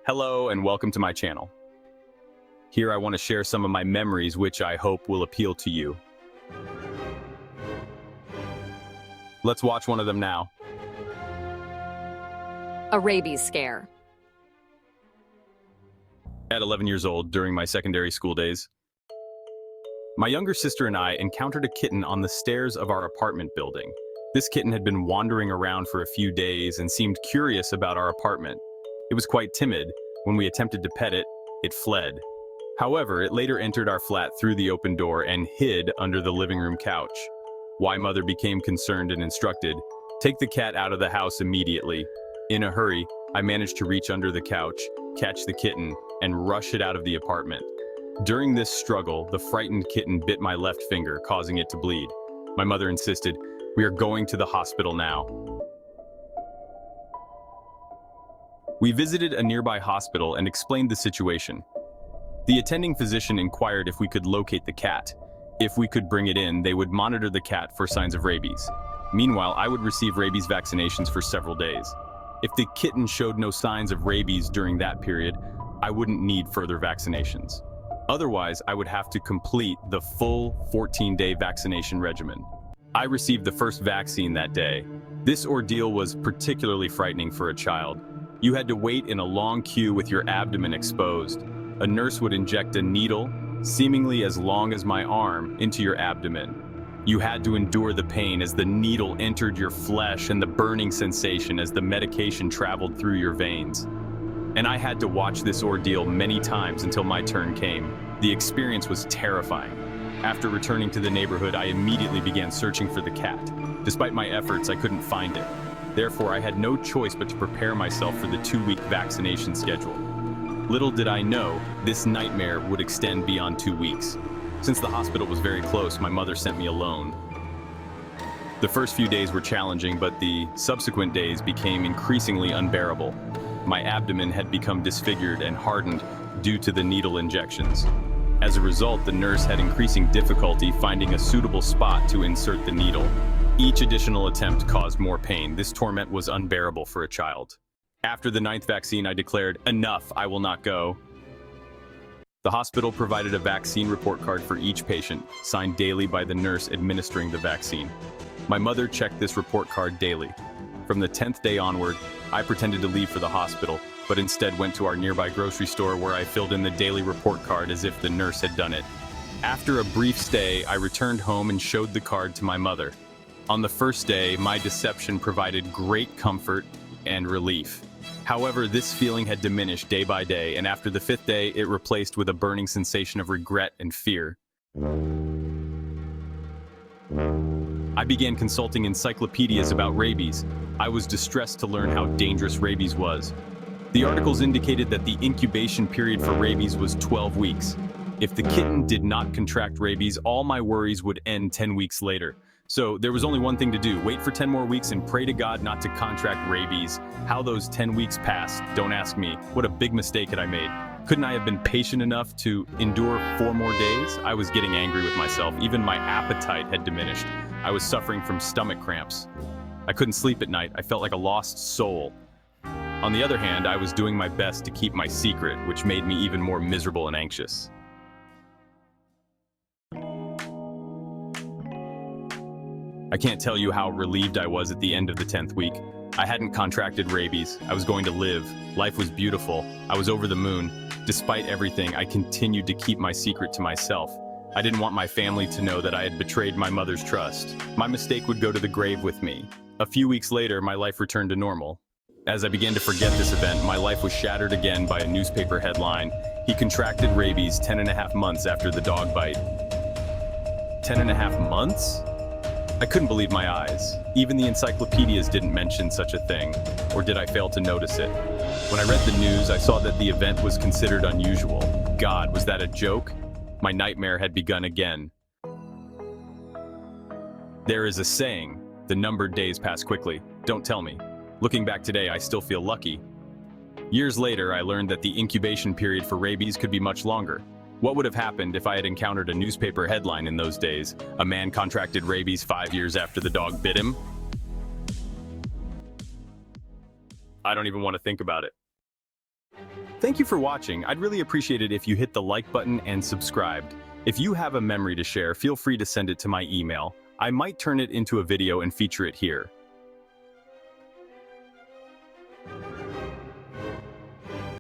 Hello and welcome to my channel. Here I want to share some of my memories which I hope will appeal to you. Let's watch one of them now. A rabies scare. At 11 years old, during my secondary school days, my younger sister and I encountered a kitten on the stairs of our apartment building. This kitten had been wandering around for a few days and seemed curious about our apartment. It was quite timid. When we attempted to pet it, it fled. However, it later entered our flat through the open door and hid under the living room couch. My mother became concerned and instructed, "Take the cat out of the house immediately." In a hurry, I managed to reach under the couch, catch the kitten, and rush it out of the apartment. During this struggle, the frightened kitten bit my left finger, causing it to bleed. My mother insisted, "We are going to the hospital now." We visited a nearby hospital and explained the situation. The attending physician inquired if we could locate the cat. If we could bring it in, they would monitor the cat for signs of rabies. Meanwhile, I would receive rabies vaccinations for several days. If the kitten showed no signs of rabies during that period, I wouldn't need further vaccinations. Otherwise, I would have to complete the full 14-day vaccination regimen. I received the first vaccine that day. This ordeal was particularly frightening for a child. You had to wait in a long queue with your abdomen exposed. A nurse would inject a needle, seemingly as long as my arm, into your abdomen. You had to endure the pain as the needle entered your flesh and the burning sensation as the medication traveled through your veins. And I had to watch this ordeal many times until my turn came. The experience was terrifying. After returning to the neighborhood, I immediately began searching for the cat. Despite my efforts, I couldn't find it. Therefore, I had no choice but to prepare myself for the 2-week vaccination schedule. Little did I know, this nightmare would extend beyond 2 weeks. Since the hospital was very close, my mother sent me alone. The first few days were challenging, but the subsequent days became increasingly unbearable. My abdomen had become disfigured and hardened due to the needle injections. As a result, the nurse had increasing difficulty finding a suitable spot to insert the needle. Each additional attempt caused more pain. This torment was unbearable for a child. After the 9th vaccine, I declared, "Enough, I will not go." The hospital provided a vaccine report card for each patient, signed daily by the nurse administering the vaccine. My mother checked this report card daily. From the 10th day onward, I pretended to leave for the hospital, but instead went to our nearby grocery store where I filled in the daily report card as if the nurse had done it. After a brief stay, I returned home and showed the card to my mother. On the first day, my deception provided great comfort and relief. However, this feeling had diminished day by day, and after the 5th day, it replaced with a burning sensation of regret and fear. I began consulting encyclopedias about rabies. I was distressed to learn how dangerous rabies was. The articles indicated that the incubation period for rabies was 12 weeks. If the kitten did not contract rabies, all my worries would end 10 weeks later. So there was only one thing to do: wait for 10 more weeks and pray to God not to contract rabies. How those 10 weeks passed, don't ask me. What a big mistake had I made. Couldn't I have been patient enough to endure 4 more days? I was getting angry with myself. Even my appetite had diminished. I was suffering from stomach cramps. I couldn't sleep at night. I felt like a lost soul. On the other hand, I was doing my best to keep my secret, which made me even more miserable and anxious. I can't tell you how relieved I was at the end of the 10th week. I hadn't contracted rabies. I was going to live. Life was beautiful. I was over the moon. Despite everything, I continued to keep my secret to myself. I didn't want my family to know that I had betrayed my mother's trust. My mistake would go to the grave with me. A few weeks later, my life returned to normal. As I began to forget this event, my life was shattered again by a newspaper headline. He contracted rabies 10.5 months after the dog bite. 10.5 months? I couldn't believe my eyes. Even the encyclopedias didn't mention such a thing, or did I fail to notice it? When I read the news, I saw that the event was considered unusual. God, was that a joke? My nightmare had begun again. There is a saying, the numbered days pass quickly. Don't tell me. Looking back today, I still feel lucky. Years later, I learned that the incubation period for rabies could be much longer. What would have happened if I had encountered a newspaper headline in those days? A man contracted rabies 5 years after the dog bit him? I don't even want to think about it. Thank you for watching. I'd really appreciate it if you hit the like button and subscribed. If you have a memory to share, feel free to send it to my email. I might turn it into a video and feature it here.